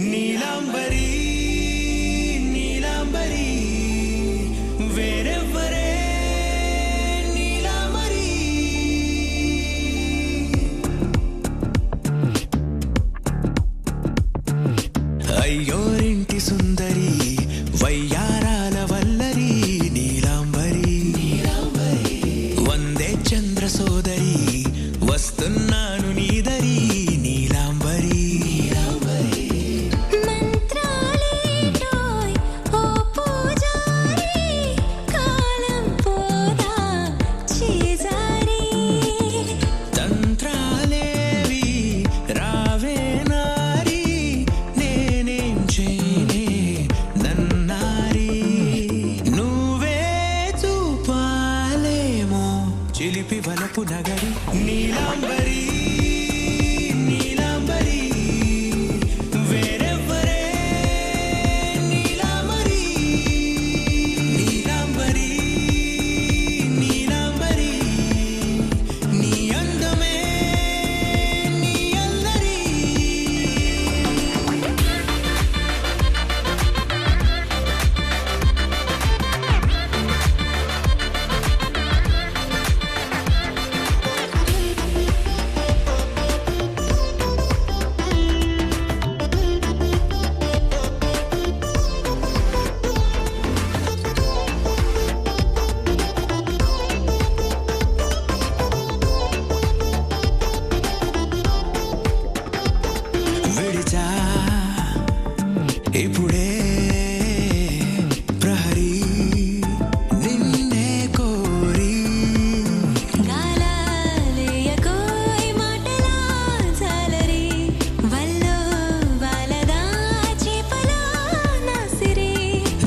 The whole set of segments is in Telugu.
నీలాంబరి నీలాంబరి వేరెవ్వరే నీలాంబరి అయ్యోరింటి సుందరి వయ్యారాల వల్లరి నీలాంబరి వందే చంద్ర సోదరి వస్తున్నాను నీదరి నీలాంబరి తంత్రాలేవి రావే నారి నేనేం చేయనే నన్నారి నువ్వే చూపాలేమో చిలిపి వలపు నగరి నీలాంబరి నీలాంబరి వేరెవ్వరే నీలాంబరి నీలాంబరి నీలాంబరి నీ అందమే నీ అల్లరి విడిచా ఇప్పుడే ప్రహరీ నిన్నే కోరి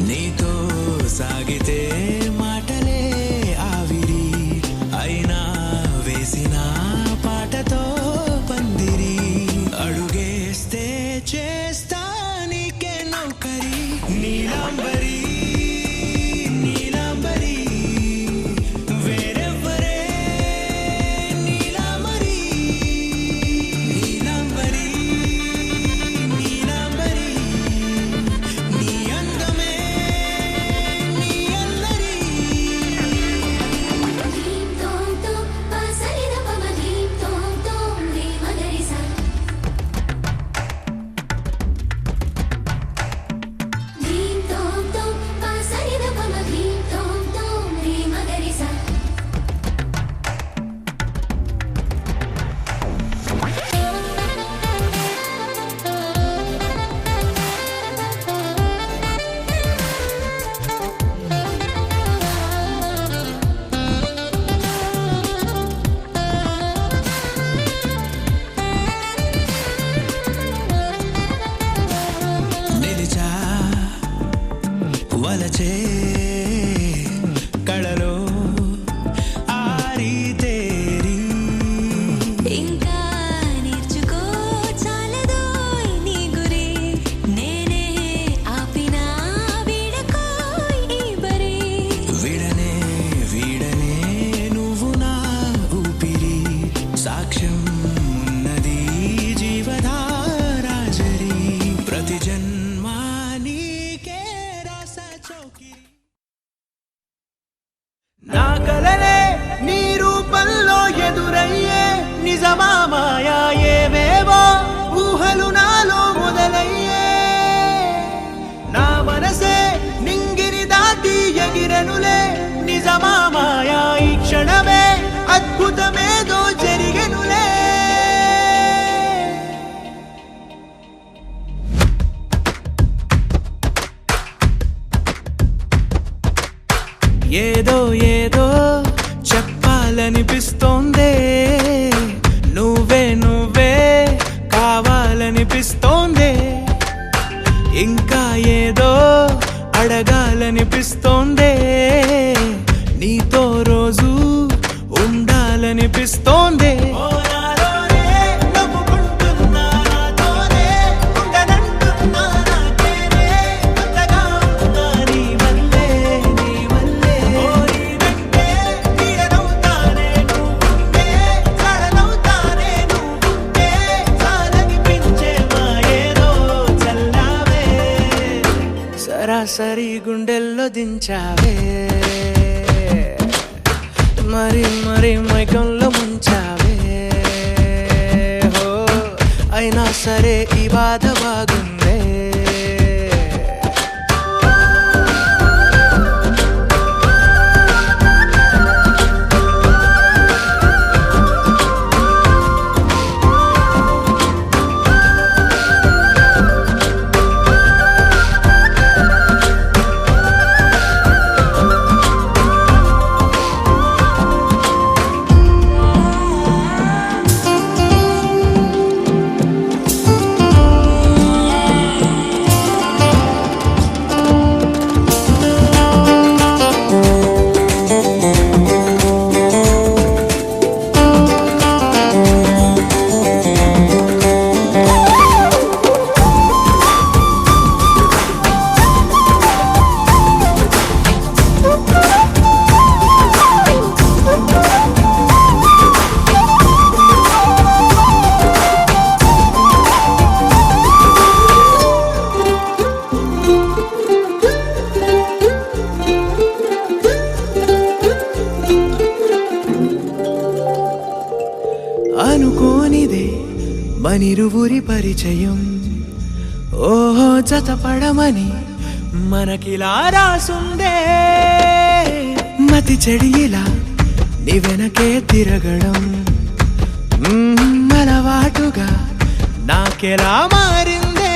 నీతో సాగితే మాటలే ఆవిరి అయినా వేసిన పాటతో పందిరి అడుగేస్తే చేస్తా నీకే నౌకరి నీలాంబరి నీలాంబరి వేరెవ్వరే నీలాంబరి నీలాంబరి నీలాంబరి నీ అందమే నీ అల్లరి నిలిచా వలచే కళలో ఆరి తేరి ఇంకా నేర్చుకో చాలదోయ్ నీ గురి నేనే ఆపినా వీడకోయ్ ఈ బరి విడనే వీడనే నువ్వు నా ఊపిరి సాక్ష్యం ఉన్నది జీవధారాజరి ప్రతి జన్మా నీకే రాస చౌకిరి నా కలలే నీ రూపంలో ఎదురయ్యే నిజమా మాయా ఏవేవో ఊహలు నాలో మొదలయ్యే నా మనసే నింగిని దాటి ఎగిరనులే నిజమా మాయా ఈ క్షణమే అద్భుతమేదో జరిగెనులే ఏదో ఏదో చెప్పాలనిపిస్తోందే నువ్వే నువ్వే కావాలనిపిస్తోందే ఇంకా ఏదో అడగాలనిపిస్తోందే నీతో రోజు ఉండాలనిపిస్తోందే చల్ల సరాసరి గుండెల్లో దించావే, మరి మరి మైకంలో ముంచావే. హో అయినా సరే ఈ బాధ బాగుందే. అనుకోనిదే మనిరువురి పరిచయం, ఓహో జతపడమని మనకిలా రాసుందే. మతి చెడి ఇలా నీ వెనకే తిరగడం అలవాటుగా నాకెలా మారిందే.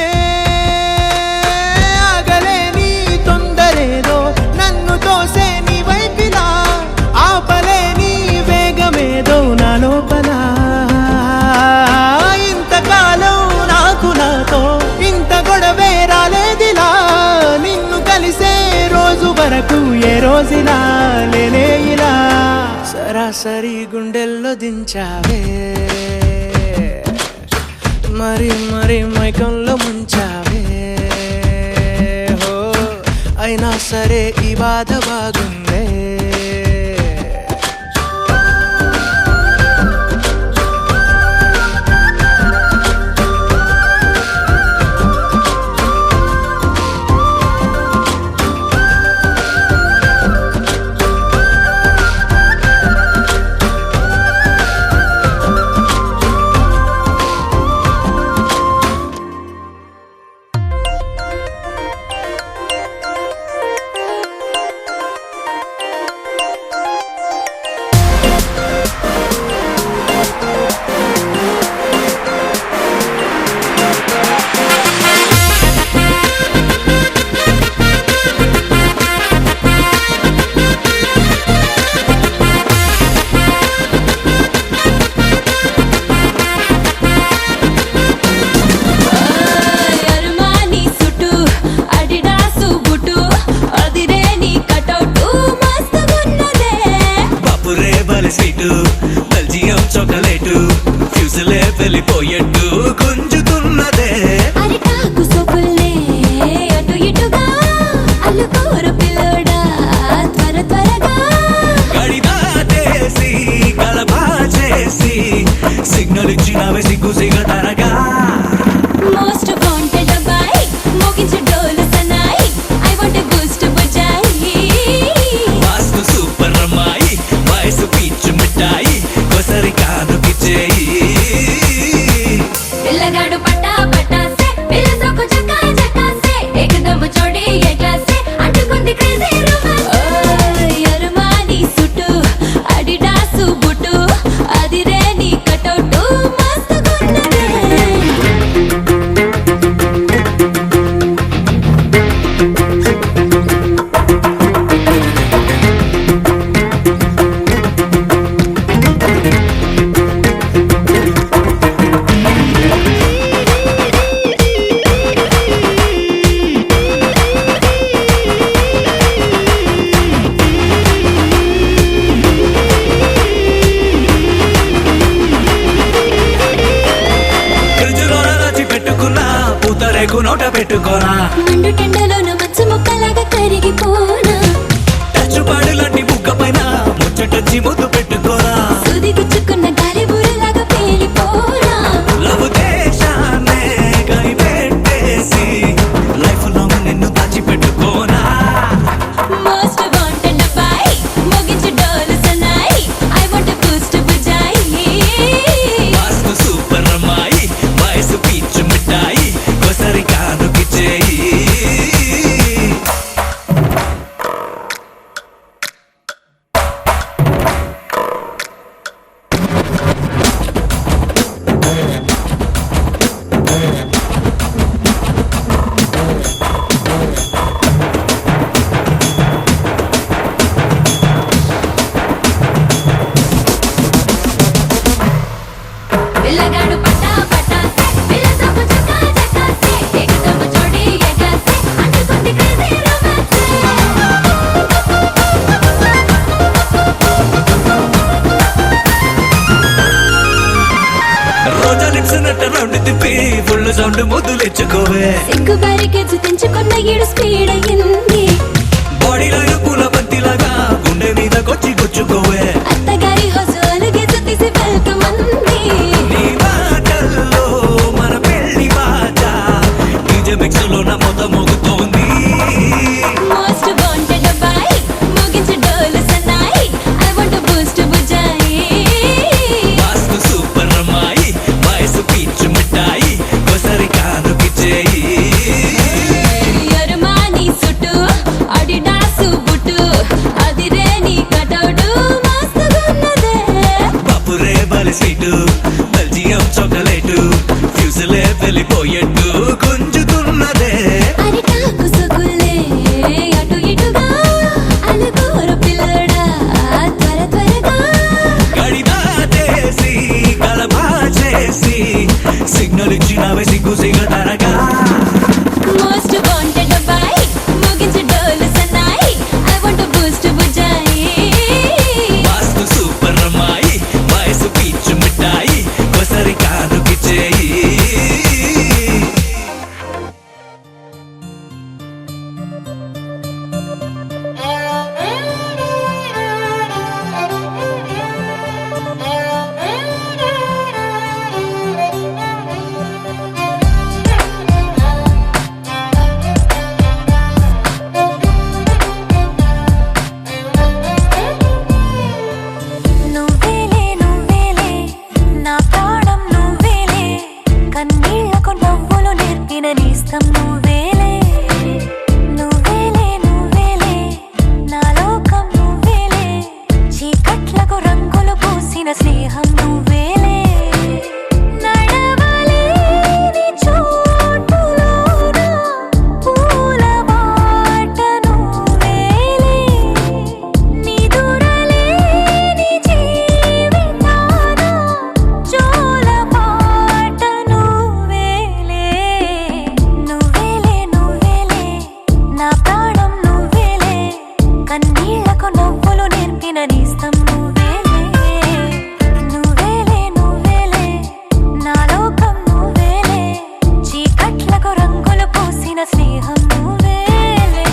ఆగలేని తొందరేదో నన్ను తోసే నీ వైపిలా, ఆపలేని వేగమేదో నా లోపల. ఇంతకాలం నాకు నాతో ఇంత గొడవే రాలేదిలా, నిన్ను కలిసే రోజు వరకు ఏ రోజులా లేనే ఇలా. సరాసరి గుండెల్లో దించావే, మరి మరి మైకంలో ముంచావే. హో అయినా సరే ఈ బాధ బాగుందే. బెల్జియం చాక్లెట్ ఫ్యూజులే వెళ్ళిపోయేట్టు గుంజుతున్నదే. అరిటాకు సోపుల్నే అటు ఇటుగా అల్లుకోర పిల్లోడా త్వర త్వరగా. గడిదాటేసి గలబా చేసి సిగ్నల్ ఇచ్చినవే సిగ్గు సిగతరగా. మోస్ట్ వాంటెడ్ అబ్బాయి మోగించే డోలు సన్నాయి, ఐ వాంట్ ఎ బూస్ట్ బజాయి. వాస్తు సూపర్ అమ్మాయి వయసు పీచు మిఠాయి కొసరి కానుకి చేయి. పిల్లగాడు పట్టా పట్టాసే పిల్ల సోకు జకా జకాసే ఏకదమ్ చోడి ఏ క్లాసే అంటుకుంది క్రేజీ రొమాన్స్. అర్మానీ సుట్టు అడిడాస్ బుట్టు అదిరే నీ కటౌట్ మస్తుగున్నదే. నోట పెట్టుకోనా మండు టెండలోన మంచు ముక్కలాగా కరిగిపోనా, టచ్చుపాడు లాంటి బుగ్గ పైన ముచ్చటొచ్చి ముద్దు పెట్టుకోనా. సుది గుచ్చుకున్న గాలి బూరలాగా పేలిపోనా. లవ్ దేశాన్నే కనిపెట్టేసి లైఫ్ లాంగ్ నిన్ను దాచి పెట్టుకోనా. తిప్పి ఫుల్ సౌండ్ ముద్దులిచ్చుకోవే సిగ్గు బారికేజు తెంచుకున్న ఈడు స్పీడ్ అయ్యింది బాడీలో పూల బంతిలాగా గుండె మీదకొచ్చి గుచ్చుకోవే అత్తగారి హౌసు అలుగేజు తీసి వెల్కమ్ అంది నీ మాటల్లో మన పెళ్లి బాట డీజే మిక్స్ లో నా మొత్తం మోగుతోంది మోస్ట్ వాంటెడ్ బాయ్ మోగించే డోలు సన్నాయి ఐ వాంట్ టు బూస్ట్ బుజాయి వాస్తు సూపర్ అమ్మాయి వయసు పీచు మిఠాయి ఒకసారి కానుకిచ్చేయి అరుమాని సుట్టు అడిడాసు బుట్టు అదిరే నీ కటౌడు మస్తుగున్నదే బాపురే బాలి స్వీటు బెల్జియం చాక్లెట్ ఫ్యూజులే వెళ్ళిపోయేట్టు గుంజుతున్నదే అరిటాకు సొగులే అటు ఇటుగా అలుగూరు పిల్లడా త్వర త్వరగా గడిదాటేసి కలబా చేసి సిగ్నల్ ఇచ్చినవే సిగ్గు సిగతరగా మోస్ట్ వాంటెడ్ బాయ్ మోగించే డోలు సన్నాయి ఐ వాంట్ టు బూస్ట్ బుజాయి వాస్తు సూపర్ అమ్మాయి వయసు పీచు మిఠాయి ఒకసారి కానుకిచ్చేయి నువ్వేలే నువ్వేలే నా ప్రాణం నువ్వేలే కన్నీళ్లకు నవ్వులు నేర్పిన నేస్తం నువ్వేలే నువ్వేలే నువ్వేలే నా లోకం నువ్వేలే చీకట్లకు రంగులు పూసిన స్నేహం నువ్వేలే నడవలేని చోటులోన పూల బాట నువ్వేలే నిదురలేని జీవితాన జోల పాట నువ్వేలే నువ్వేలే నువ్వేలే నా ప్రాణం నువ్వేలే కన్నీళ్లకు నవ్వులు నేర్పిన నేస్తం నువ్వేలే నువ్వేలే నువ్వేలే నా లోకం నువ్వేలే చీకట్లకు రంగులు పూసిన స్నేహం నువ్వేలే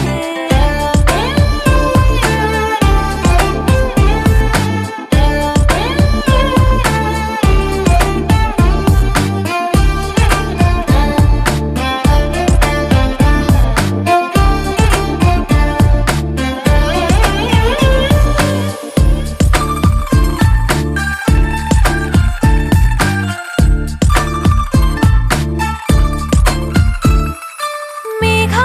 మేఘా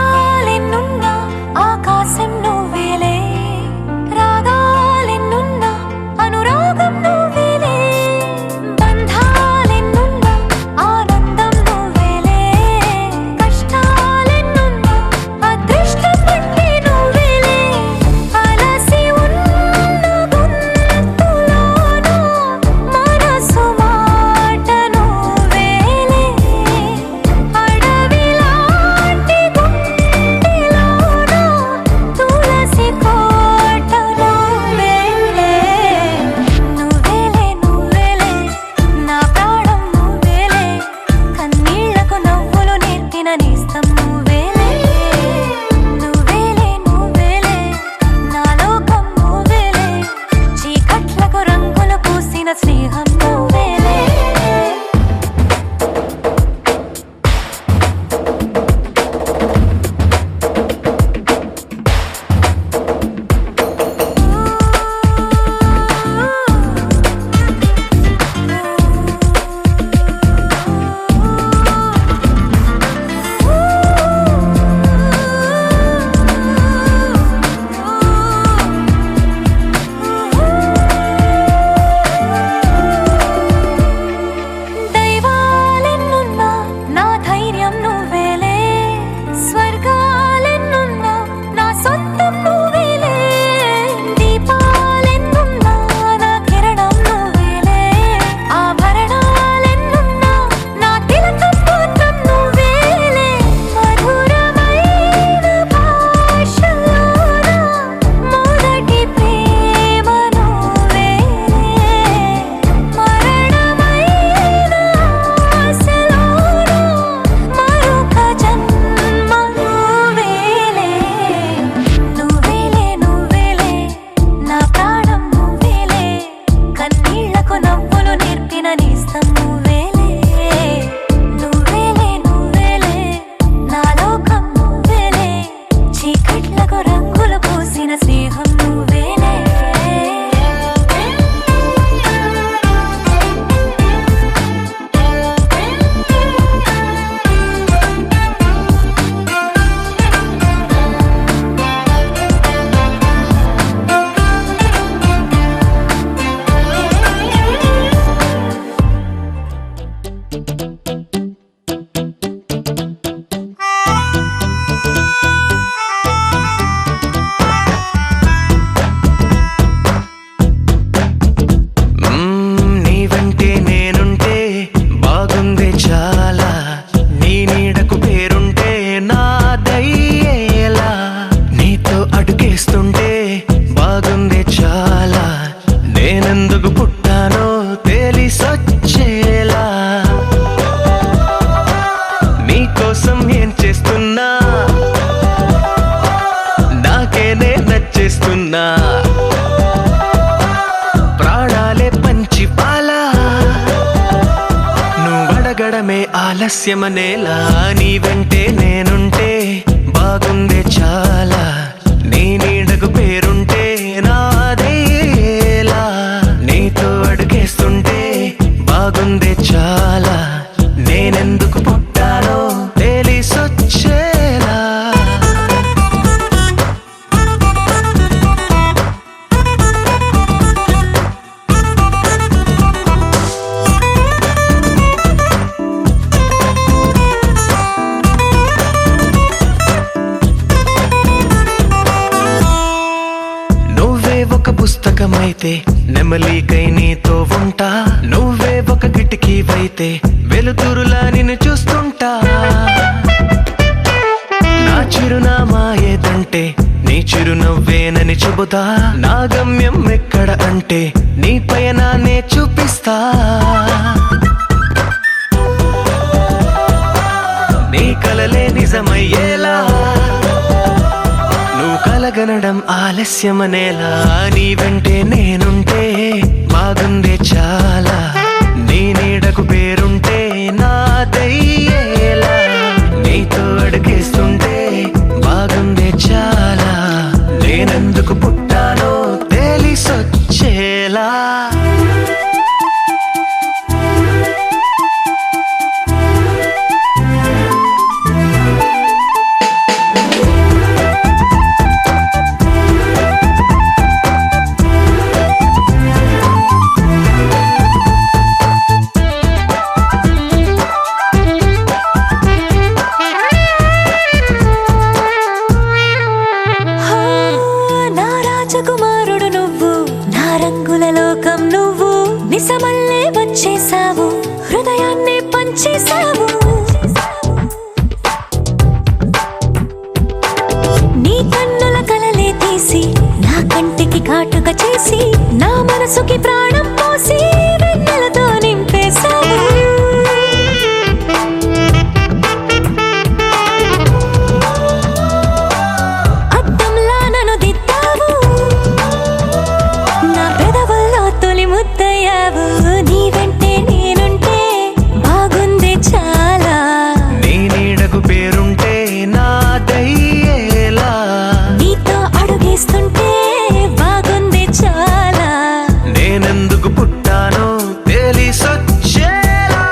ప్రాణాలే పంచి పాలా నువ్వడగడమే ఆలస్యమనేలా నీ వెంటే నేనుంటే బాగుందే చాలా నీ నీడకు పేరుంటే నాదేలా నీతో అడుగేస్తుంటే బాగుందే చాలా నేనెందుకు పుట్టానో తెలిసొచ్చేలా నువ్వే ఒక పుస్తకమైతే నెమలికై నీతో ఉంటా నువ్వే ఒక కిటికీవైతే వెలుతురులా నిన్ను చూస్తుంటా నా చిరునామా ఏదంటే నీ చిరునవ్వేనని చెబుతా నా గమ్యం ఎక్కడ అంటే నీ పయనాన్నే చూపిస్తా నీ కలలే నిజమయ్యేలా నువ్వు కలగనడం ఆలస్యమనేలా నీ వెంటే నేనుంటే బాగుందే చాలా నీ నీడకు పేరుంటే నాదయ్యేలా నీతో అడుగేస్తుంటే బాగుందే చాలా నేనెందుకు పుట్టానో తెలిసొచ్చేలా నా రాజకుమారుడు నువ్వు నా రంగుల లోకం నువ్వు నిసమల్లే వచ్చేసావు హృదయాన్ని పంచేసావు నీ కన్నుల కలలే తీసి నా కంటికి కాటుక చేసి నా మనసుకి ప్రాణం పోసి వెన్నెలతో నింపేశావు అద్దంలా నన్ను దిద్దావు నా పెదవుల్లో తొలి ముద్దయ్యావు నీ వెంటే నేనుంటే బాగుంది చాలా నీ నీడకు పేరుంటే నాదయ్యేలా నీతో అడుగేస్తుంటే బాగుంది చాలా నేనెందుకు పుట్టానో తెలిసొచ్చేలా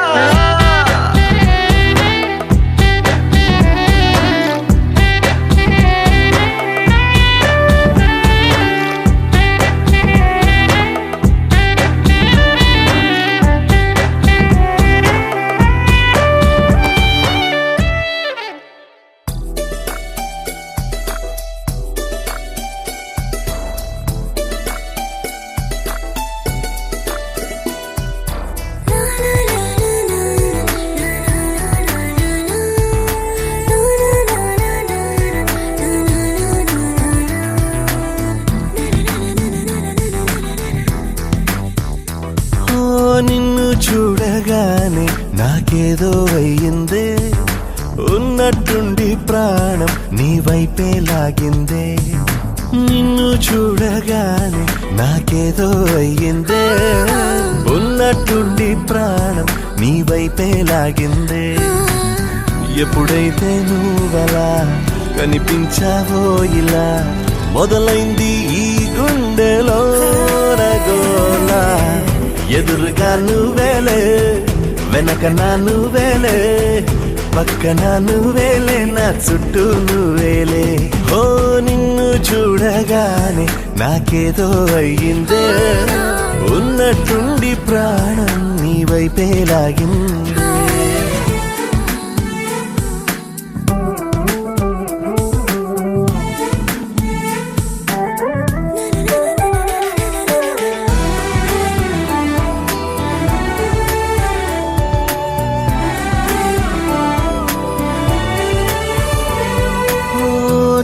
ఓ నిన్ను చూడగానే నాకేదో అయ్యిందే ఉన్నట్టుండి ప్రాణం నీ వైపే లాగిందే నిన్ను చూడగానే నాకేదో అయ్యిందే ఉన్నట్టుండి ప్రాణం నీ వైపే లాగిందే ఎప్పుడైతే నువ్వలా కనిపించావో ఇలా మొదలైంది ఈ గుండెలో రగోలా ఎదురుగా నువ్వేలే వెనక నా నువ్వేలే పక్కన నువ్వేలే నా చుట్టూ నువ్వేలే ఓ నిన్ను చూడగానే నాకేదో అయ్యిందే ఉన్నట్టుండి ప్రాణం నీ వైపే లాగిందే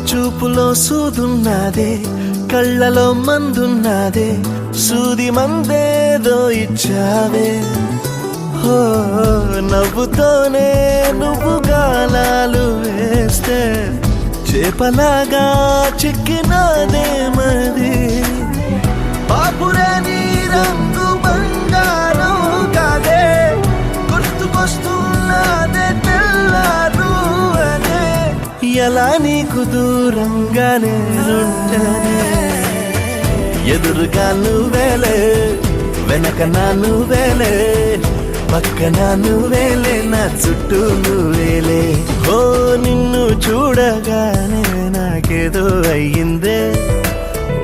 చూపులో సూదున్నదే కళ్ళలో మందున్నదే సూది మందేదో ఇచ్చావే ఓ నవ్వుతోనే నువ్వు గాలాలు వేస్తే చేపలాగా చిక్కినాదే మది పాపురే నీ రంగు బంగారం కాదే గుర్తుకొస్తున్నదే తెల్లారు అనే ఎలా నీకు దూరంగానే ఉండనే ఎదురుగా నువ్వేలే వెనక నా నువ్వేలే పక్కన నువ్వేలే నా చుట్టూ నువ్వేలే ఓ నిన్ను చూడగానే నాకేదో అయ్యిందే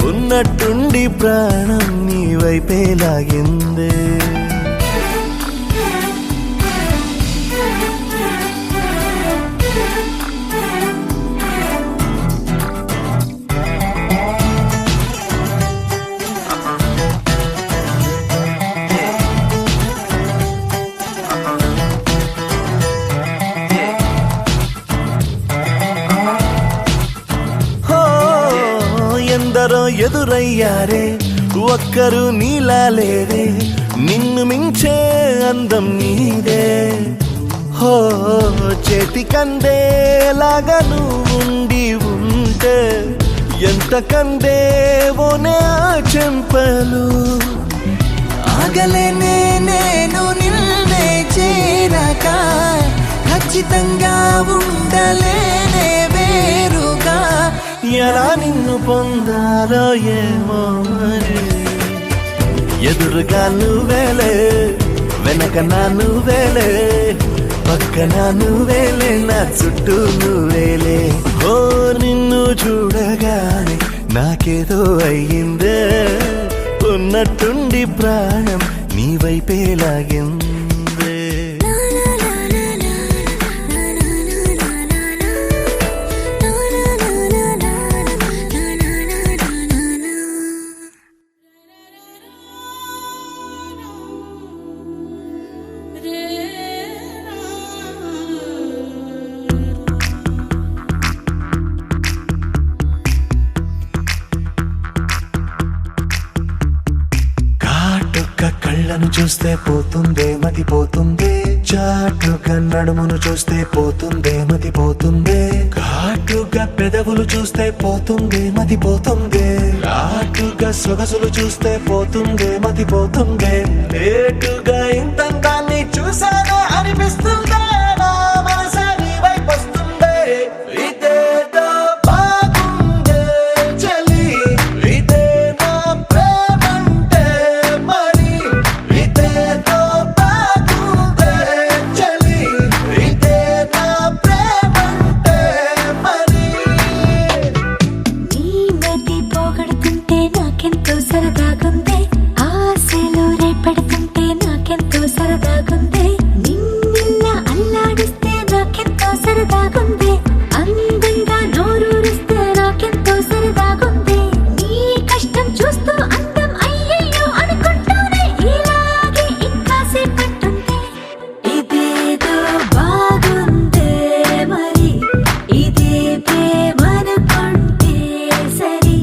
ఉన్నట్టుండి ప్రాణం నీ వైపే లాగిందే ఎందరో ఎదురయ్యారే ఒక్కరు నీలా లేరే నిన్ను మించే అందం నీదే హో చేతికందేలాగా నువ్వుండి ఉంటే ఎంత కందేవోనే ఆ చెంపలు ఆగలేనే నేను నిన్నే చేరక ఖచ్చితంగా ఉండలేనే వేరుగా ఎలా నిన్ను పొందాలో ఏమో మరి ఎదురుగా నువ్వేలే వెనక నా నువ్వేలే పక్కన నువ్వేలే నా చుట్టూ నువ్వేలే ఓ నిన్ను చూడగానే నాకేదో అయ్యిందే ఉన్నట్టుండి ప్రాణం నీ వైపే లాగిందే కళ్ళను చూస్తే పోతుందే మతి పోతుందే చాటుగా నడుమును చూస్తే పోతుందే మతి పోతుందే ఘాటుగా పెదవులు చూస్తే పోతుందే మతి పోతుందే ఘాటుగా సొగసులు చూస్తే పోతుందే మతి పోతుందే లేటుగా ఇంతంతాన్ని చూసానే అనిపిస్తుందే నా మనసే నీ వైపు వస్తుందే ఇదేదో బాగుందే చలి ఇదే నా ప్రేమంటే మరి ఇదేదో బాగుందే చలి ఇదే నా ప్రేమంటే మరి నీ మతి పోగొడుతుంటే నాకెంతో సరదాగుంది ఆశలు రేపెడుతుంటే నాకెంతో సరదాగుంది నిన్న అల్లాడిస్తే నాకెంతో సరదాగుంది అందంగా నోరూరిస్తే నాకెంతో సరదాగుంది నీ కష్టం చూస్తూ అందం అయ్యయ్యో అనుకుంటూనే ఇలాగే ఇంకాసేపట్టుంది ఇదేదో బాగుందే మరి ఇదే ప్రేమనుకుంటే సరి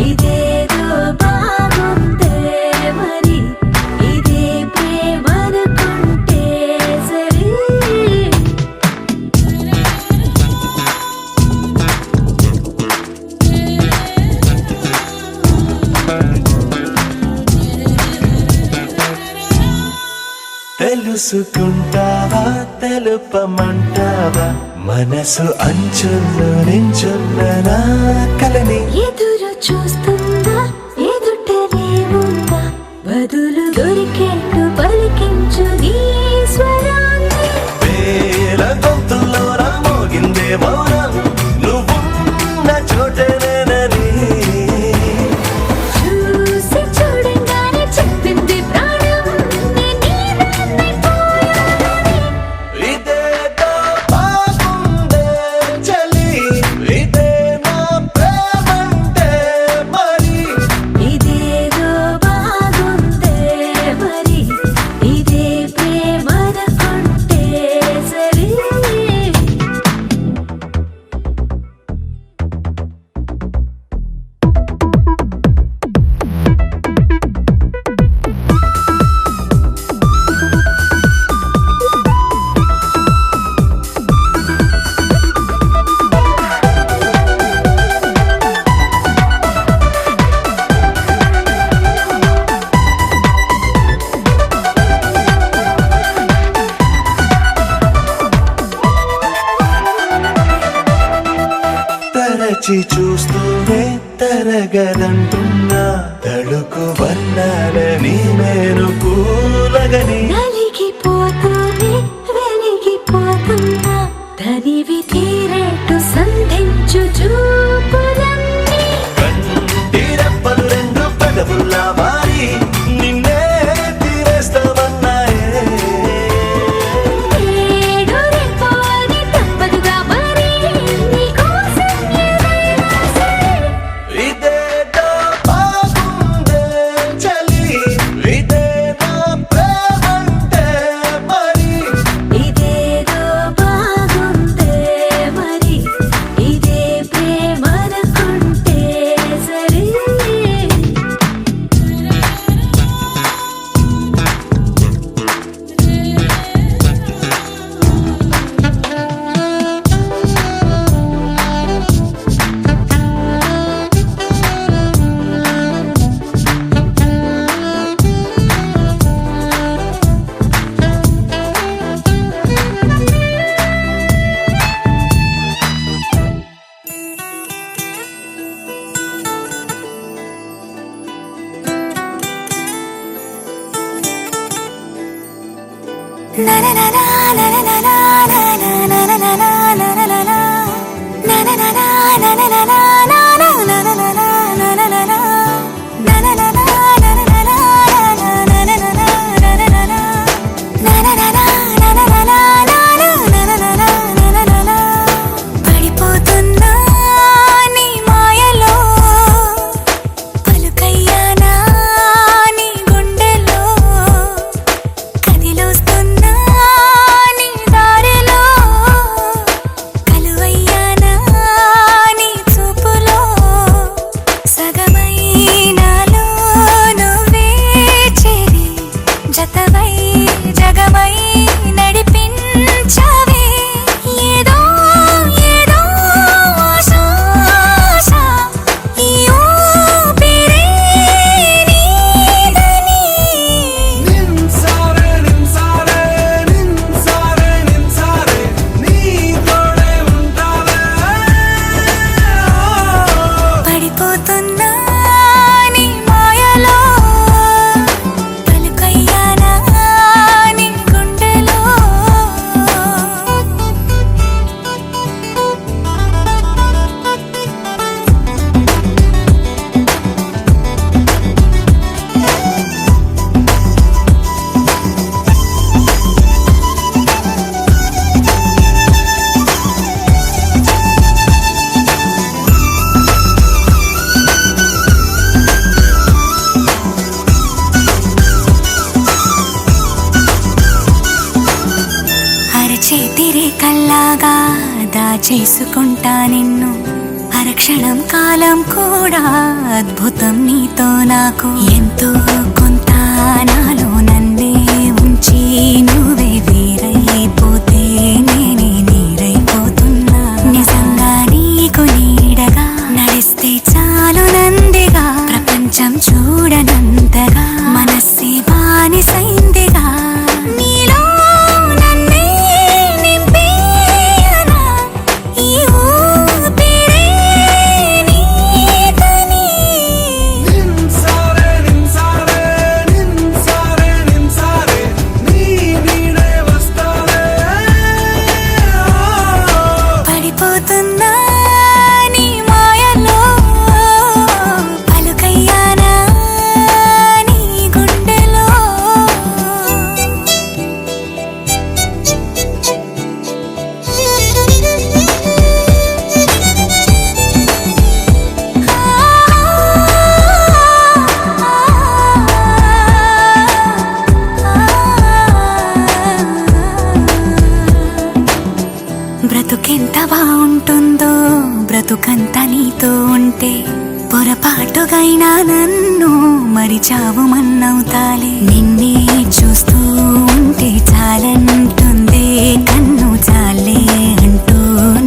ఇదేదో బాగుందే మరి ఇదే ప్రేమనుకుంటే సరి తెలుసుకుంటావా తెలుపమంటావా మనసు అంచుల్లో నించున్న నా కలని ఎదురు చూస్తుందా ఎదుటనే ఉందా బదులు దొరికేట్టు పలికించు నీ స్వరాన్ని వేల గొంతుల్లో మోగిందే మౌనం నువ్వున్న చోటనేనని చూసి చూడంగానే చెప్పింది ప్రాణం నీదాన్నైపోయానని ఇదేదో బాగుందే చలి ఇదే నా ప్రేమంటే మరి పడిపోతున్నా నీ మాయలో పలుకయ్యానా నీ గుండెలో కదిలోస్తున్నా నీ దారిలో కలువయ్యానా నీ చూపులో సగమైనాలో నువ్వే చేరి జతవై జగమై నడిపించవే ఏదో ఏదో ఆశ ఆశ ఈ ఊపిరే నీదని నిన్సారే నిన్సారే నిన్సారే నిన్సారే నీ తోడే ఉంటావే పడిపోతున్నా నీ మాయలో పలుకయ్యానా నీ గుండెలో అరచేతిరే కల్లాగా దాచేసుకుంటా నిన్ను అరక్షణం కాలం కూడా అద్భుతం నీతో నాకు ఎంతో కొంత నాలో నన్నే ఉంచి నువ్వే వేరైపోతే నేనే నీరైపోతున్నా నిజంగా నీకు నీడగా నడిస్తే చాలు నందిగా ప్రపంచం చూడనంతగా మనస్సే బానిసైందిగా నీలో నన్నే నింపేయనా ఈ ఊపిరే నీదని నిన్సారే నిన్సారే నిన్సారే నిన్సారే నీ నీడే వస్తావే పడిపోతున్నా నీ మాయలో పలుకయ్యానా నీ గుండెలో బ్రతుకెంత బాగుంటుందో బ్రతుకంత నీతో ఉంటే పొరపాటుగైనా నన్ను మరిచావు మన్నవుతాలే నిన్నే చూస్తూ ఉంటే చాలంటుందే కన్ను చాలే అంటూ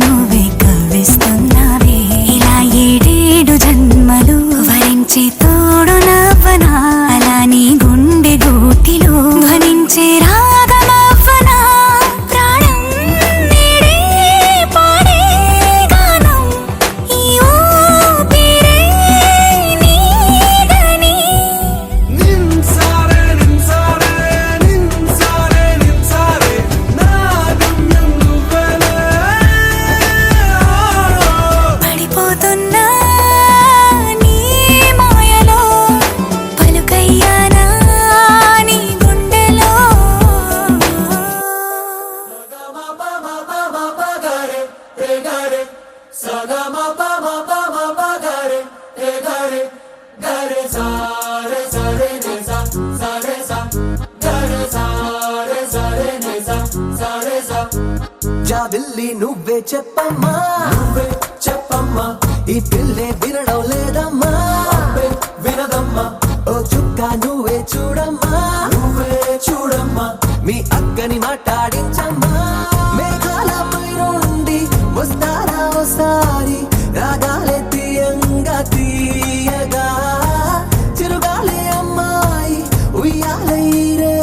నువ్వే కవ్విస్తున్నావే ఇలా ఏడేడు జన్మలు వరించే తోడు నవ్వనా అలా నీ గుండె గూటిలో ధ్వనించే రాగమవ్వనా ప్రాణం నీడే పాడే గానం ఈ ఊపిరే నీదని నిన్సారే నిన్సారే నిన్సారే నిన్సారే నా గమ్యం నువ్వేలే పడిపోతున్నా నీ మాయలో పలుకయ్యానా నీ గుండెలో జాబిల్లి నువ్వే చెప్పమ్మా నువ్వే చెప్పమ్మా ఈ పిల్లే వినడం లేదమ్మా వినదమ్మా ఓ చుక్క నువ్వే చూడమ్మా నువ్వే చూడమ్మా మీ అక్కని మాట్లాడించమ్మా మేఘాలపై నుండి వస్తారా ఒకసారి రాగాలే తీయంగా తీయగా చిరుగాలే అమ్మాయి ఉయ్యాలే రే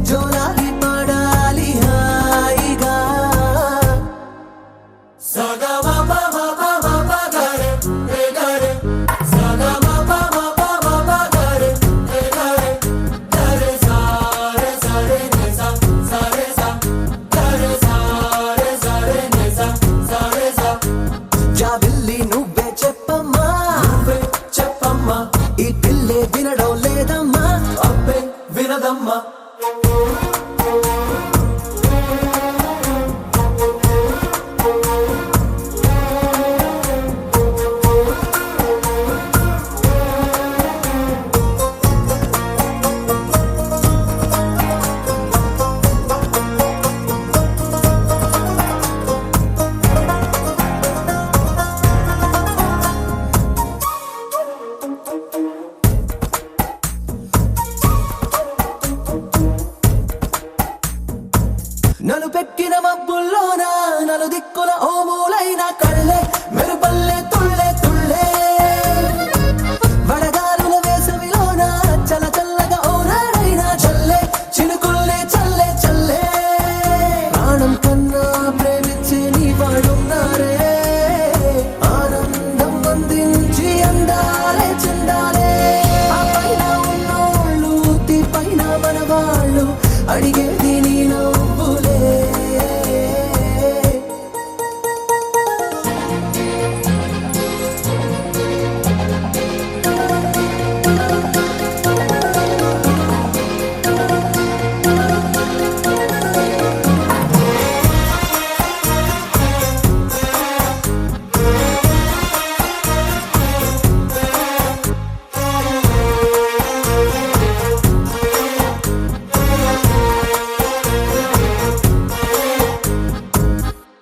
జోలాలి పడాలి హాయిగా ఈ పిల్లే వినడం లేదమ్మా అబ్బే వినదమ్మా నలు పెట్టిన మబ్బుల్లోన నలు దిక్కుల ఓ మూలైన కళ్ళే మెరుపల్లే తుళ్ళే తుళ్ళే వడగాలుల వేసవిలోన చల చల్లగా ఓ నాడైనా చల్లే చినుకుల్లే చల్లే చల్లే ప్రాణం కన్నా ప్రేమించే నీ వాడున్నారే ఆనందం అందించి అందాలే చెందాలే ఆ పైన ఉన్నోళ్ళు తీ పైన మన వాళ్ళు అడిగేది నీ నవ్వులే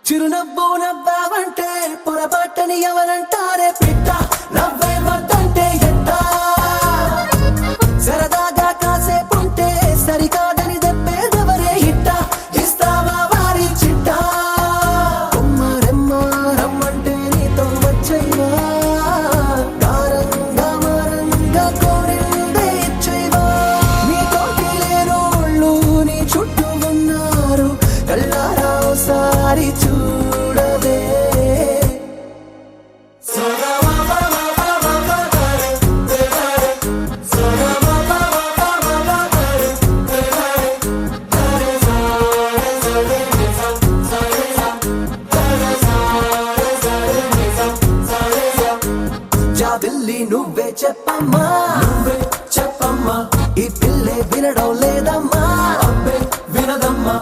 చిరునవ్వు నవ్వావంటే పొరపాటని ఎవరంటారే పిట్ట నవ్వే వద్దంటే ఎట్ట సరదాగా కాసేపుంటే సరికాదని దెబ్బేదెవరే ఇట్ట ఇస్తావా వారి చిట్ట కొమ్మరెమ్మ రమ్మంటే నీతో వచ్చైవా కారంగా మారంగా కోరిందే ఇచ్చైవా నీతోటి లేనోళ్ళు నీ చుట్టూ ఉన్నారు కళ్ళారా ఓసారి చూడవే జాబిల్లి నువ్వే చెప్పమ్మా నువ్వే చెప్పమ్మా ఈ పిల్లే వినడం లేదమ్మా అబ్బే వినదమ్మా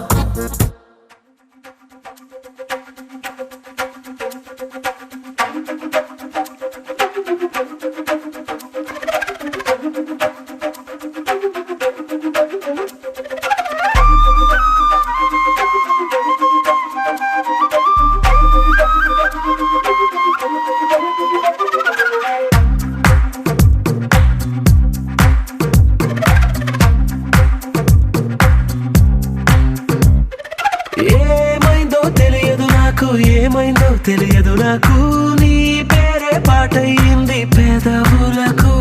ఏమైందో తెలియదు నాకు ఏమైందో తెలియదు నాకు నీ పేరే పాటయింది పెదవులకు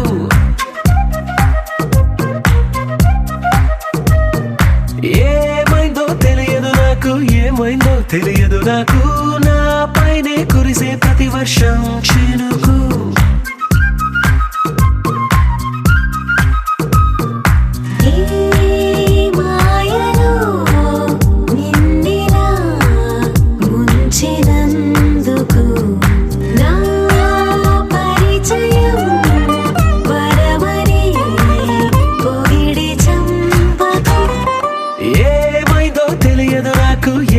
ఏమైందో తెలియదు నాకు ఏమైందో తెలియదు నాకు నా పైనే కురిసే ప్రతి వర్షం చినుకు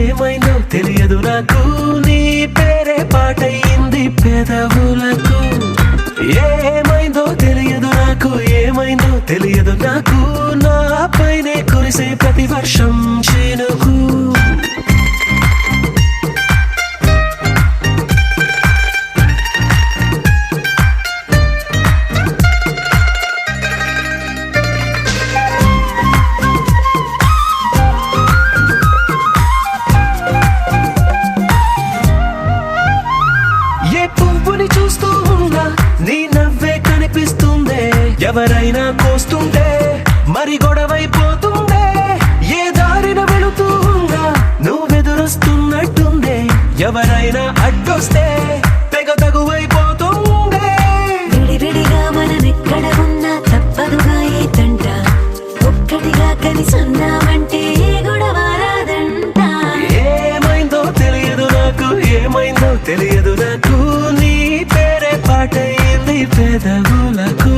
ఏమైందో తెలియదు నాకు నీ పేరే పాటయింది పెదవులకు ఏమైందో తెలియదు నాకు ఏమైందో తెలియదు నాకు నా పైనే కురిసే ప్రతి వర్షం చినుకు చూస్తూ ఉన్నా నీ నవ్వే కనిపిస్తుందే ఎవరైనా కోస్తుంటే మరి గొడవైపోతుందే ఏ దారిన వెళుతూ ఉన్నా నువ్వెదురొస్తున్నట్టుందే ఎవరైనా అడ్డొస్తే తెగ తగువైపోతుందే విడివిడిగా మనమెక్కడ ఉన్నా తప్పదుగా ఏ తంట ఒక్కటిగా కలిసి ఉన్నామంటే గొడవ రాదంట ఏమైందో తెలియదు నాకు ఏమైందో తెలియదు నాకు నీ పేరే పాటయింది పెదవులకు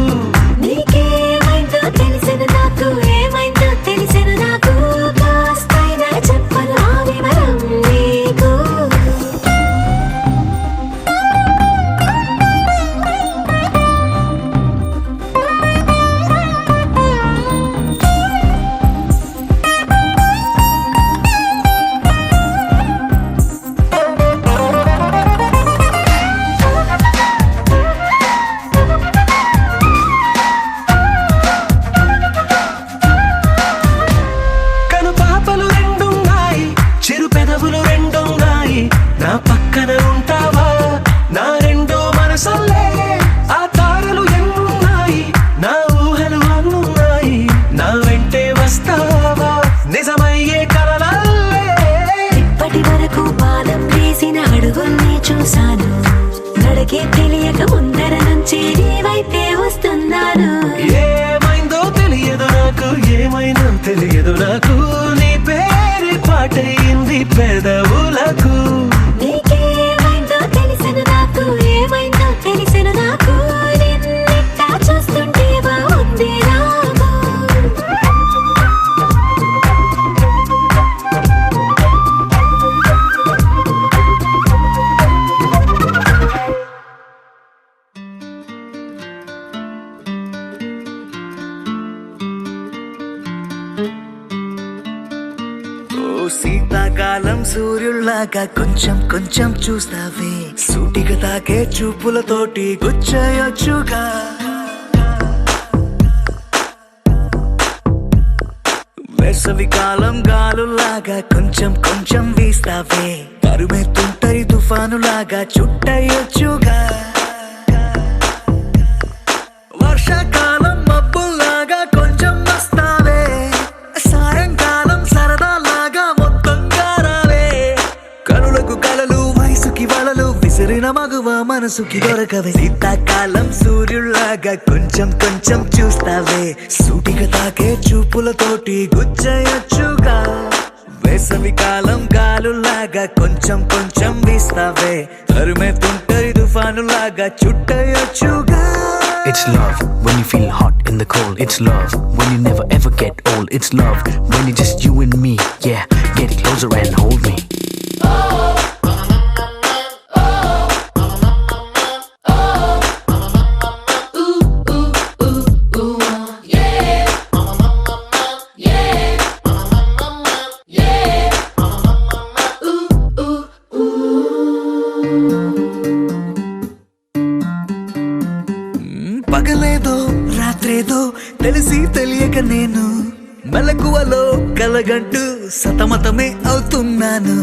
నుంచి నీ వైపే వస్తున్నాను. ఏమైందో తెలియదు నాకు, ఏమైనా తెలియదు నాకు, నీ పేరు పాటయింది పెదవులకు. నీకేమైందో తెలిసిన నాకు, ఏమైందో తెలిసిన నాకు, నిన్నెట్టా చూస్తుంటే బాగుంది నాకు. ఓ శీతాకాలం సూర్యుల్లాగా కొంచెం కొంచెం చూస్తావే, సూటిగా తాకే చూపులతోటి గుచ్చయొచ్చుగా. వేసవి కాలం గాలులాగా కొంచెం కొంచెం వీస్తావే, తరుమెత్తుంటరి తుఫానులాగా చుట్టయొచ్చుగా. వర్షాకాలం మబ్బుల్లాగా కొంచెం వస్తావే, సాయంకాలం సరదాలాగా మొత్తంగా రావే. కనులకు కలలు వయసుకి వలలు విసిరిన మగువ మనసుకి దొరకవే. శీతాకాలం సూర్యుల్లాగా కొంచెం కొంచెం చూస్తావే, సూటిగా తాకే చూపులతోటి గుచ్చయొచ్చుగా. వేసవి కాలం గాలులాగా కొంచెం కొంచెం వీస్తావే, తరుమెత్తుంటరి తుఫానులాగా చుట్టయొచ్చుగా. It's love when you feel hot in the cold. It's love when you never ever get old. It's love when it's just you and me. Yeah, get closer and hold me. పగలేదో రాత్రేదో తెలిసి తెలియక నేను మెలకువలో కలగంటూ సతమతమే అవుతున్నాను.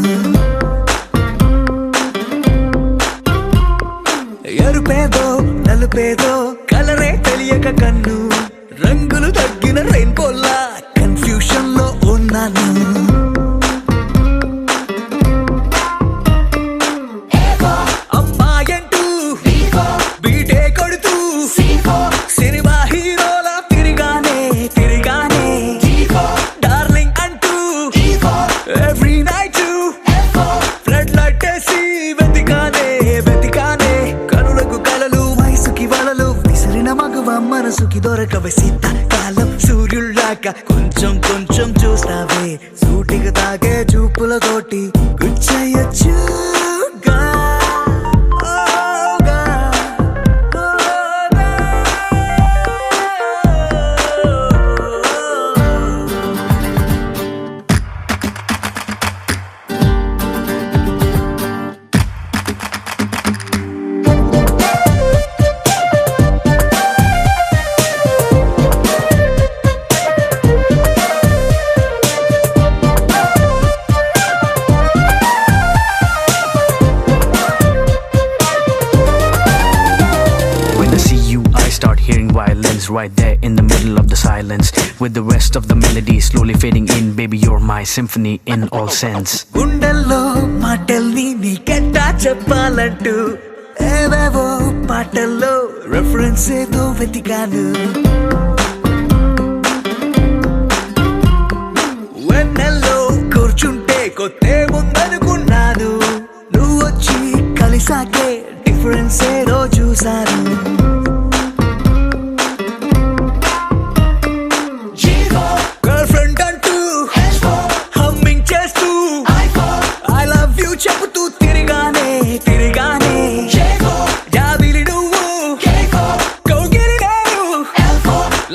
ఎరుపేదో నలుపేదో కలరే తెలియక కన్ను రంగులు తగ్గిన రెయిన్బోలా కన్ఫ్యూషన్ లో ఉన్నాను. అమ్మాయంటూ బీటే కొడుతూ సినిమా హీరోలా తిరిగానే తిరిగానే, డార్లింగ్ అంటూ ఎవ్రీ నైట్ ఫ్లడ్ లైట్ వేసి వెతికానే వెతికానే. కనులకు కలలు వయసుకి వలలు విసిరిన మగువ మనసుకి దొరకవే. శీతాకాలం సూర్యుల్లాగా కొంచెం కొంచెం చూస్తావే, సూటిగా తాగే చూపులతోటి గుచ్చయొచ్చుగా. Right there in the middle of the silence, with the rest of the melody slowly fading in. Baby, you're my symphony in all sense. గుండెల్లో మాటల్ని నీకెట్టా చెప్పాలంటూ ఏవేవో పాటల్లో రెఫరెన్స్ ఏదో వెతికాను. వెన్నెల్లో కూర్చుంటే కొత్తే ఉందనుకున్నాను, నువ్వు వచ్చి కలిసాకే డిఫరెన్స్ ఏదో చూశాను. చెబుతూ తిరిగానే తిరిగానే, జాబిలి నువ్వు కౌగిలి నేను,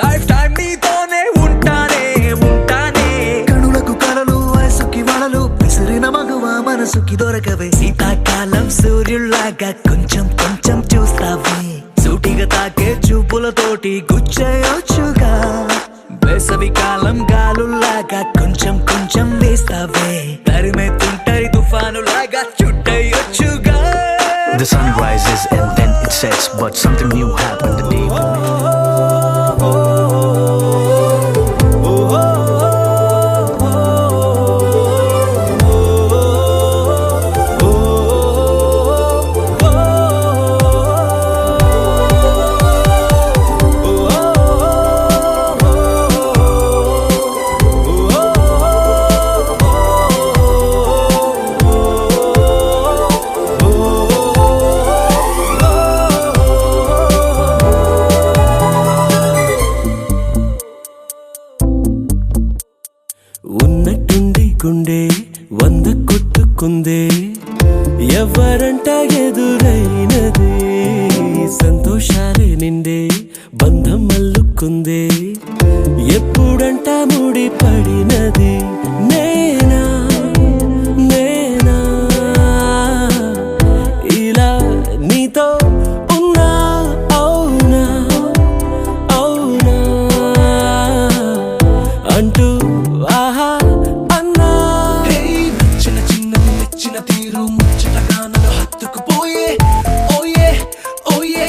లైఫ్ టైం నీతోనే ఉంటానే ఉంటానే. కనులకు కలలు వయసుకి వలలు విసిరిన మగువ మనసుకి దొరకవే. శీతాకాలం సూర్యుల్లాగా కొంచెం కొంచెం చూస్తావే, సూటిగా తాకే చూపులతోటి గుచ్చయొచ్చుగా. వేసవి కాలం గాలుల్లాగా కొంచెం కొంచెం వేస్తావే, తరిమెత్తుంటరి తుఫానులాగా చుట్టయొచ్చుగా. The sun rises and then it sets, but something new happened the day we met. గుండె 100 కొట్టుకుందే ఎవరంట ఎదురైనది సంతోషాలే నిండే బంధం అల్లుకుందే ఎప్పుడంట ముడి పడినది నేనా నేనా ఇలా నీతో ఉన్నా అవునా అవునా అంటూ ఆహా అన్నా నచ్చిన చిన్నది నచ్చిన తీరు ముచ్చటగా నన్ను హత్తుకుపోయే ఓయే ఓయే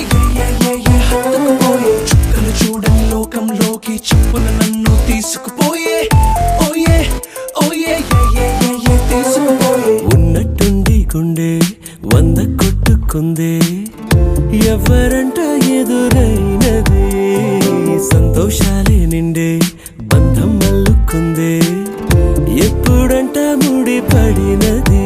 హత్తుకుపోయే చుక్కలు చూడని లోకంలోకి చెప్పున నన్ను తీసుకుపోయే ఓయే ఓయే తీసుకుపోయే ఉన్నట్టుండి గుండె 100 కొట్టుకుందే ఎవరంట ఎదురైనది సంతోషాలే నిండే బంధం అల్లుకుందే ఎప్పుడంట ముడి పడినది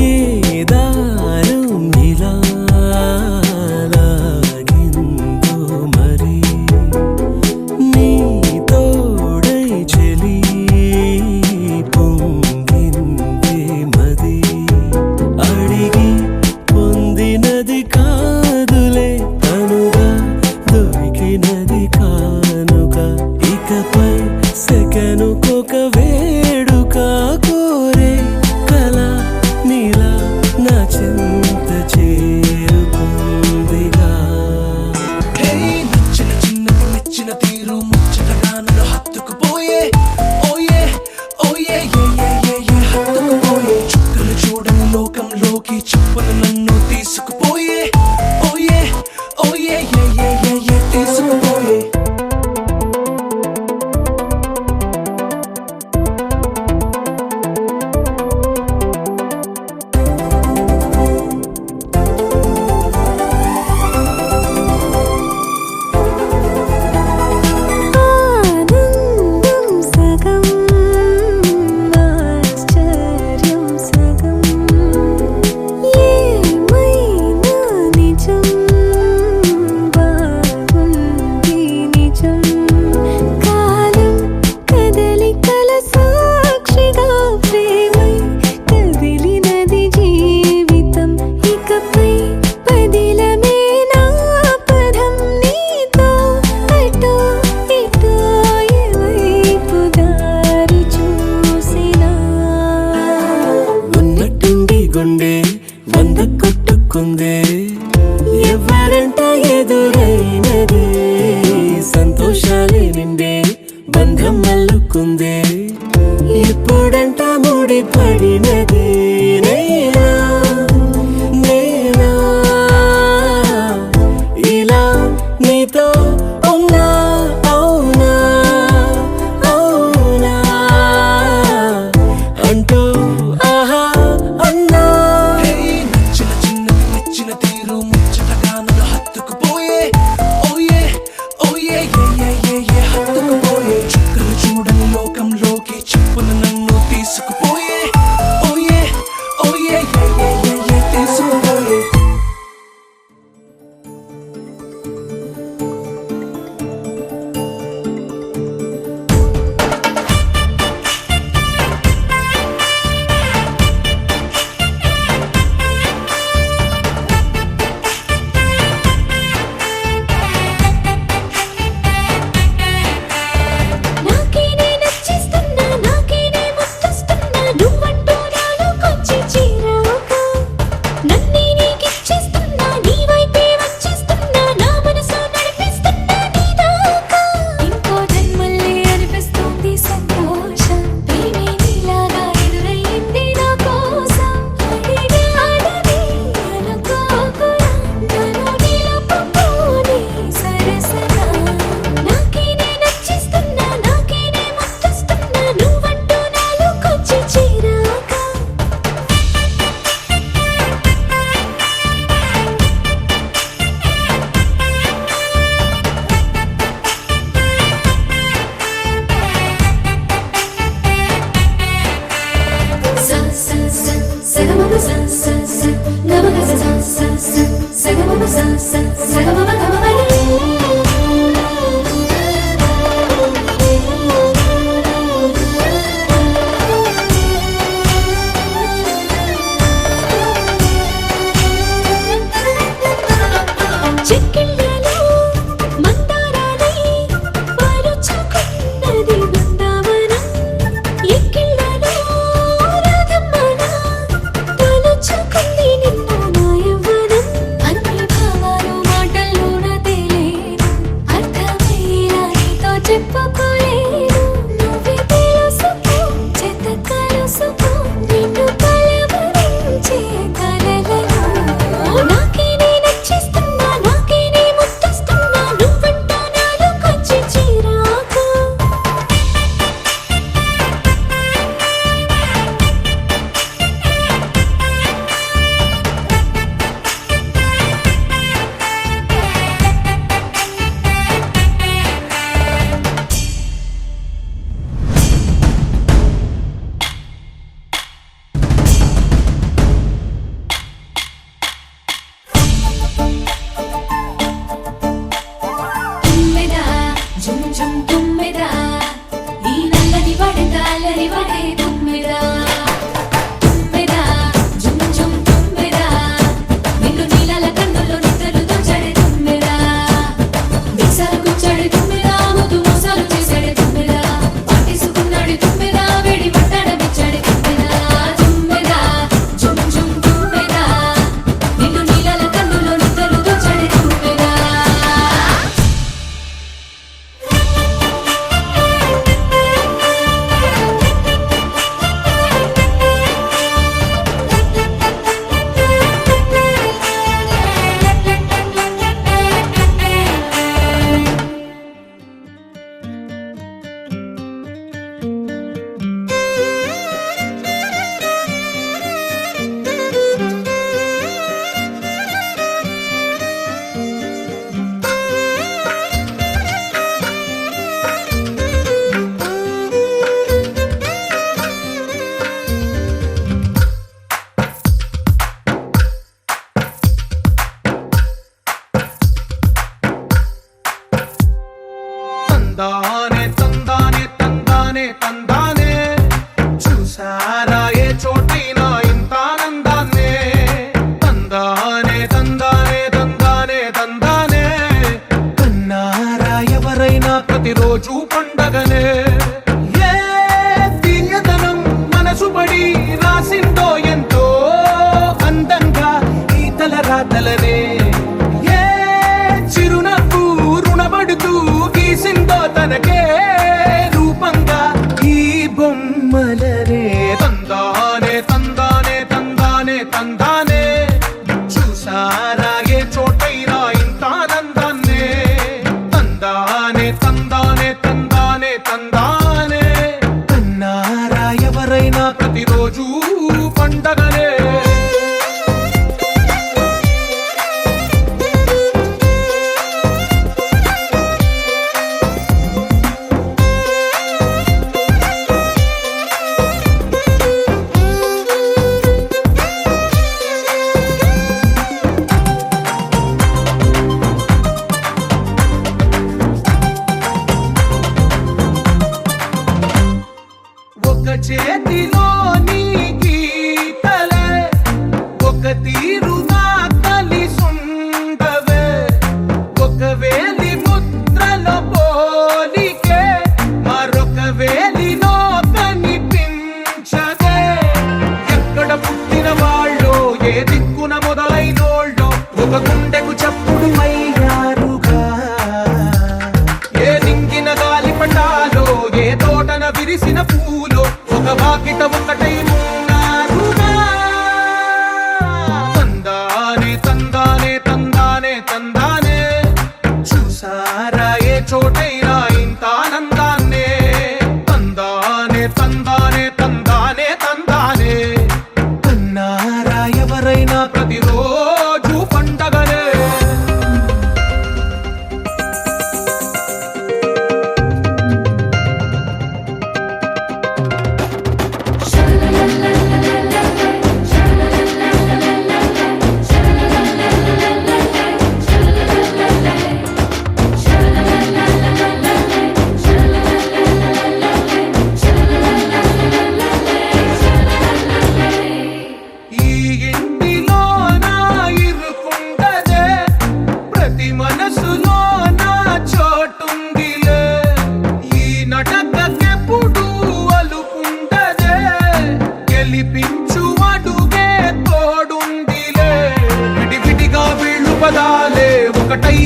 ఏ దారం ఇలా లాగిందో మరి నీ తోడై చెలి పొంగిందే మది అడిగి పొందినది కాదులే తనుగా దొరికినది కానుక ఇకపై సెకనుకొక వేడుక కోరే కల నీలా నా చింత చేరుకుందిగా నచ్చిన చిన్నది నచ్చిన తీరు ముచ్చటగా నన్ను హత్తుకుపోయే ఓయే ఓయే హత్తుకుపోయే చుక్కలు చూడని లోకంలోకి చెప్పున నన్ను తీసుకుపోయే ఓయే ఓయే తీసుకుపోయే ఆనందం సగం ఆశ్చర్యం సగం ఏమైనా నిజం చెక్కిళ్ళలో మందారాలై పరుచుకున్నది బృందావనం. ఎక్కిళ్ళలో రాధమ్మన తలుచుకుంది నిన్ను నా యవ్వనం. అన్ని భావాలు మాటల్లోన తేలేను, అర్థమయ్యేలా నీతో చెప్పుకోలేను. నువ్వే తెలుసుకో, చెత్త కలుసుకో, నిన్ను కలవరించే కలలలో. నాకే నే నచ్చిస్తున్నా, నాకే నే ముద్దిస్తున్నా, నువ్వంటూ నాలోకొచ్చి చిరాకు. తుమ్మెదా జుమ్ జుమ్ తుమ్మెదా, ఈ నల్లని వడగాలని వడే తుమ్మెదా. తుమ్మెదా జుమ్ జుమ్ తుమ్మెదా, నిన్ను నీలాల కన్నుల్లో నిద్రలు దోచాడే తుమ్మెదా. మీసాలు గుచ్చాడే తుమ్మెదా, ముద్దు మోసాలు చేశాడే తుమ్మెదా. పాటేసుకున్నాడే తుమ్మెదా, వేడి పట్టాడమిచ్చాడే తుమ్మెదా. తుమ్మెదా జుమ్ జుమ్ తుమ్మెదా, నిన్ను నీలాల కన్నుల్లో నిద్రలు దోచాడే తుమ్మెదా. తందానే తందానే తందానే తందానే, చూసారా ఏ చోటైనా ఇంత ఆనందాన్నే. తందానే తందానే తందానే తందానే, కన్నారా ఎవరైనా ప్రతిరోజు పండగనే. ఏ తీయదనం మనసు పడి రాసిందో ఎంతో అందంగా ఈ తలరాతలనే. ఏ చిరునవ్వు రుణపడుతూ గీసిందో తనకే రూపంగా ఈ బొమ్మలనే. తందానే తందానే తందానే తందానే, చూసారా ఏ చోటైనా ఇంత ఆనందాన్నే. తందానే తందానే తందానే తందానే, కన్నారా ఎవరైనా ప్రతిరోజు పండగనే. ఒక చేతిలో నీ గీతలే,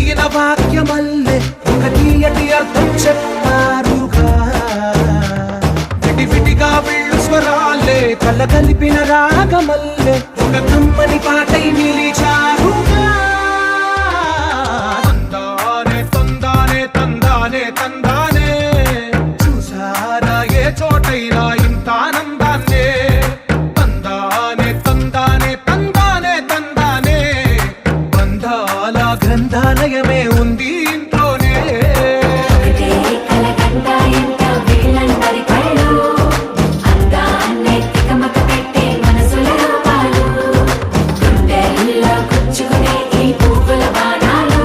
తెలియన వాక్యమల్లే ఒక తీయటి అర్థం చెప్పారుగా విడివిడిగా వెళ్ళు స్వరాలే కల కలిపిన రాగమల్లే ఒక కమ్మని పాటై నిలిచారుగా తందానే తందానే తందానే తందానే చూసారా ఏ చోటైనా ఇంత ఆనందాన్నే తందానే తందానే తందానే తందానే బంధాల గ్రంథాలయమే ఉంది ఇంట్లోనే ఒకటే కలకంట ఎంత వీళ్ళందరి కళ్ళు అందాన్నే తికమక పెట్టే మనసుల రూపాలు గుండెల్లో గుచ్చుకునే ఈ పువ్వుల బాణాలు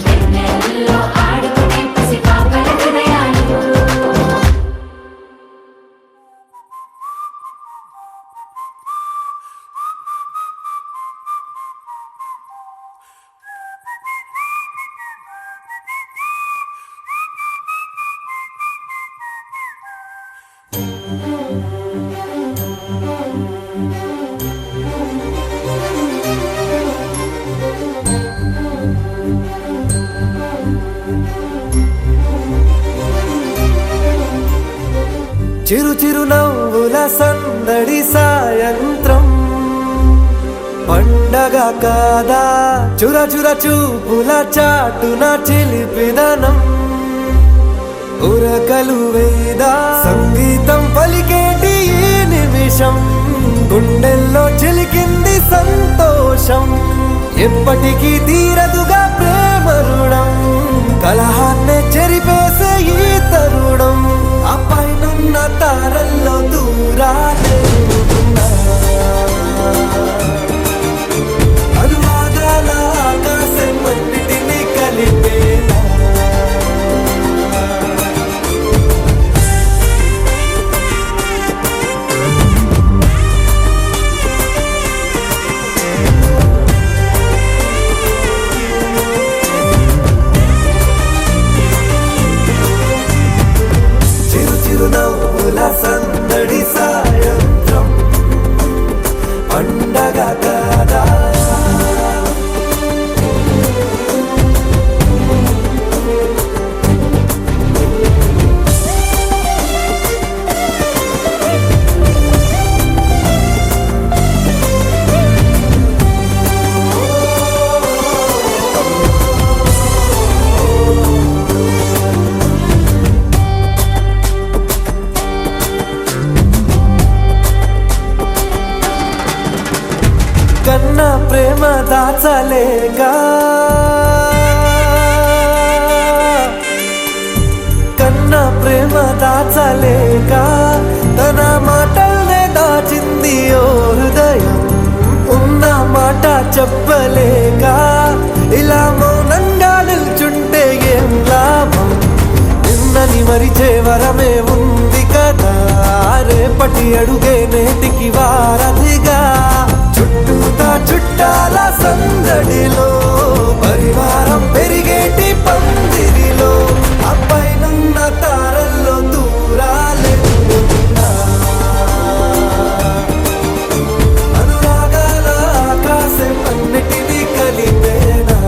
వెన్నెల్లో ఆడుకునే పసిపాపల హృదయాలు చిరు చిరు నవ్వుల సందడి సాయంత్రం పండగ కాదా చుర చుర చూపుల చాటున చిలిపిదనం ఉరకలు వేదా సంగీతం పలికేటి ఈ నిమిషం గుండెల్లో చిలికింది సంతోషం ఎప్పటికీ తీరదుగా ప్రేమ రుణం కలహాన్నే చెరిపేసే ఈ తరుణం ఆ పైనున్న తారల్లో దూరాలే ఉన్నా. అనురాగాల ఆకాశం అన్నిటినీ కలిపేనా చిరు చిరు నవ్వుల సందడి సాయంత్రం పండగ కాదా కన్నా ప్రేమ దాచలేగా కన్నా ప్రేమ దాచలేగా తన మాటల్నే దాచింది ఓ హృదయం ఉన్న మాట చెప్పలేక ఇలా మౌనంగా నిల్చుంటే ఏం లాభం నిన్నని మరిచే వరమే ఉంది కదా రేపటి అడుగే నేటికి వారధిగా చుట్టూతా చుట్టాల సందడిలో పరివారం పెరిగేటి పందిరిలో అబ్బాయినున్న తారల్లో దూరాలే ఉన్నా. అనురాగాల ఆకాశం అన్నిటినీ కలిపేనా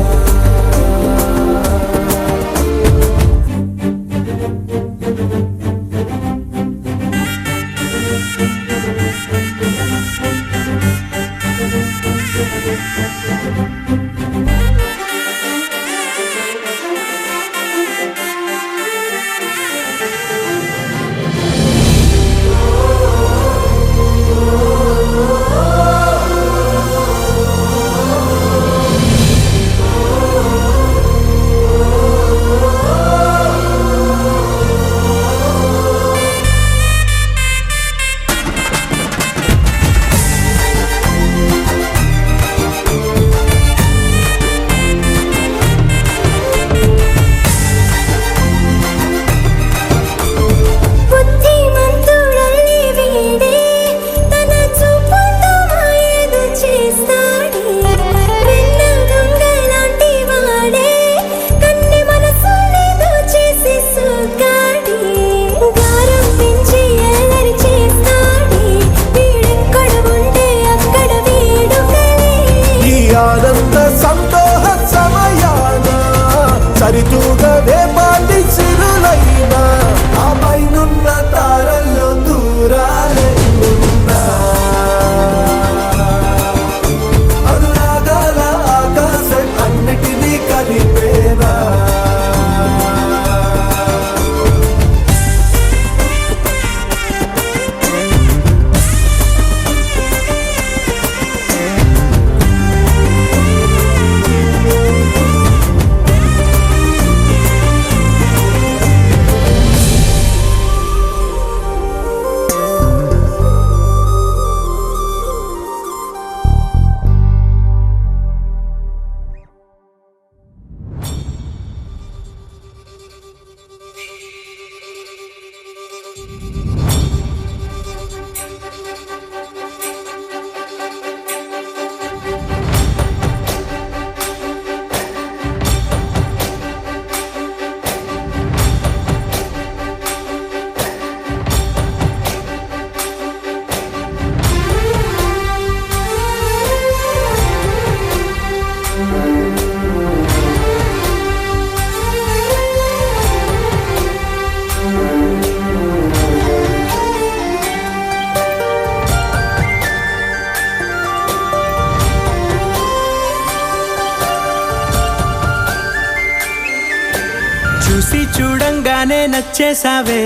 చూడంగానే నచ్చేసావే,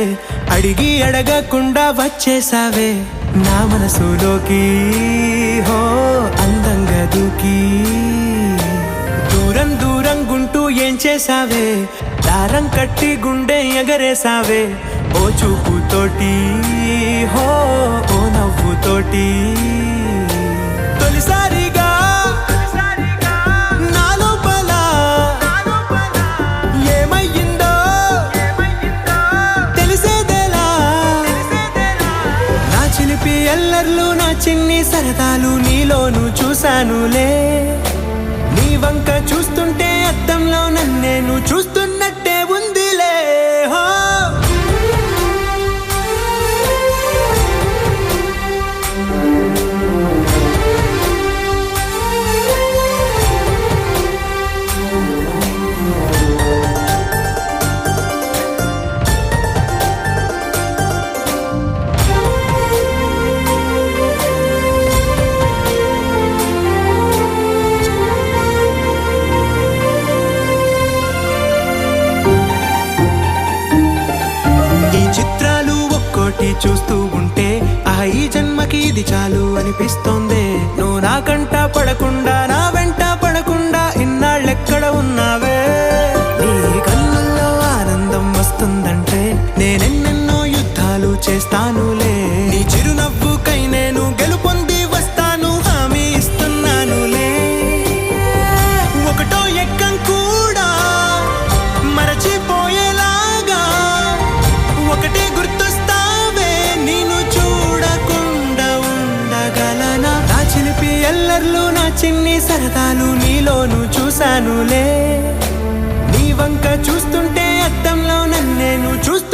అడిగి అడగకుండా వచ్చేసావే నా మనసులోకి, హో అందంగా దూకి. దూరం దూరం గుంటూ ఏం చేసావే, దారం కట్టి గుండె ఎగరేసావే ఓ చూపుతోటి, హో ఓ నవ్వుతోటి. తొలిసారిగా నా లోపల ఏమయ్యిందో తెలిసేదేలా. నా చిలిపి ఎల్లర్లు నా చిన్ని సరదాలు నీలోను చూశానులే. నీ వంక చూస్తుంటే అద్దంలో నన్నేను చూస్తున్నట్టే ఉందిలే. హో చూస్తూ ఉంటే ఈ జన్మకి ఇది చాలు అనిపిస్తోంది. నువ్వు నా కంట పడకుండా నా వెంట పడకుండా ఇన్నాళ్ళెక్కడ ఉన్నావే. నీ కళ్ళల్లో ఆనందం వస్తుందంటే నేనెన్నెన్నో యుద్ధాలు చేస్తానులే. నీ చిరునవ్వుకై నేను గెలుపొంది వస్తాను, హామీ ఇస్తున్నానులే. ఒకటో ఎక్కం కూడా మరచిపోయేలాగా ఒకటే గుర్తొస్తావే, నేను చూడకుండా ఉండగలనా. నా చిలిపి ఎల్లర్లు నా చిన్ని సరదాలు నీలోను చూశానులే. నీ వంక చూస్తుంటే అద్దంలో నన్నేను చూస్తూ